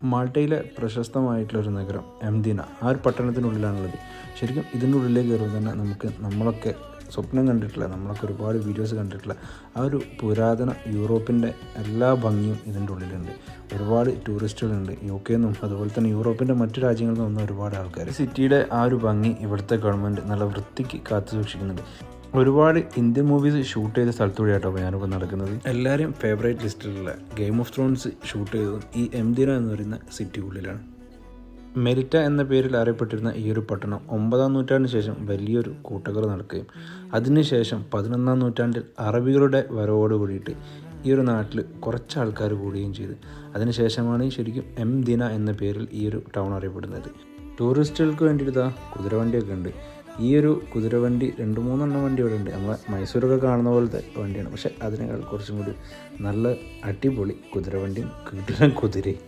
മാൾട്ടയിലെ പ്രശസ്തമായിട്ടുള്ളൊരു നഗരം എംദിന, ആ ഒരു പട്ടണത്തിനുള്ളിലാണുള്ളത്. ശരിക്കും ഇതിൻ്റെ ഉള്ളിലേക്ക് കയറുമ്പോൾ തന്നെ നമ്മളൊക്കെ സ്വപ്നം കണ്ടിട്ടുള്ള, നമ്മളൊക്കെ ഒരുപാട് വീഡിയോസ് കണ്ടിട്ടുള്ള ആ ഒരു പുരാതന യൂറോപ്പിൻ്റെ എല്ലാ ഭംഗിയും ഇതിൻ്റെ ഉള്ളിലുണ്ട്. ഒരുപാട് ടൂറിസ്റ്റുകളുണ്ട് UK നിന്നും അതുപോലെ തന്നെ യൂറോപ്പിൻ്റെ മറ്റു രാജ്യങ്ങളിൽ നിന്നും ഒരുപാട് ആൾക്കാർ. സിറ്റിയുടെ ആ ഒരു ഭംഗി ഇവിടുത്തെ ഗവൺമെൻറ് നല്ല വൃത്തിക്ക് കാത്തു സൂക്ഷിക്കുന്നുണ്ട്. ഒരുപാട് ഇന്ത്യൻ മൂവീസ് ഷൂട്ട് ചെയ്ത സ്ഥലത്തൂടെയാട്ടോ ഞാനിപ്പോൾ നടക്കുന്നത്. എല്ലാവരും ഫേവറേറ്റ് ലിസ്റ്റിലുള്ള ഗെയിം ഓഫ് ത്രോൺസ് ഷൂട്ട് ചെയ്തതും ഈ എംദിന എന്ന് പറയുന്ന സിറ്റിക്കുള്ളിലാണ്. മെരിറ്റ എന്ന പേരിൽ അറിയപ്പെട്ടിരുന്ന ഈ ഒരു പട്ടണം 9-ാം നൂറ്റാണ്ടിന് ശേഷം വലിയൊരു കൂട്ടക്കറ നടക്കുകയും അതിനുശേഷം 11-ാം നൂറ്റാണ്ടിൽ അറബികളുടെ വരവോട് കൂടിയിട്ട് ഈ ഒരു നാട്ടിൽ കുറച്ച് ആൾക്കാർ കൂടുകയും ചെയ്തു. അതിനുശേഷമാണ് ശരിക്കും എംദിന എന്ന പേരിൽ ഈ ഒരു ടൗൺ അറിയപ്പെടുന്നത്. ടൂറിസ്റ്റുകൾക്ക് വേണ്ടിയിട്ട് കുതിരവണ്ടിയൊക്കെ ഉണ്ട്. ഈ ഒരു കുതിരവണ്ടി 2-3 വണ്ടി ഇവിടെ ഉണ്ട്. നമ്മളെ മൈസൂരൊക്കെ കാണുന്ന പോലത്തെ വണ്ടിയാണ്, പക്ഷേ അതിനേക്കാൾ കുറച്ചും കൂടി നല്ല അടിപൊളി കുതിരവണ്ടിയും കിടിലൻ കുതിരയും.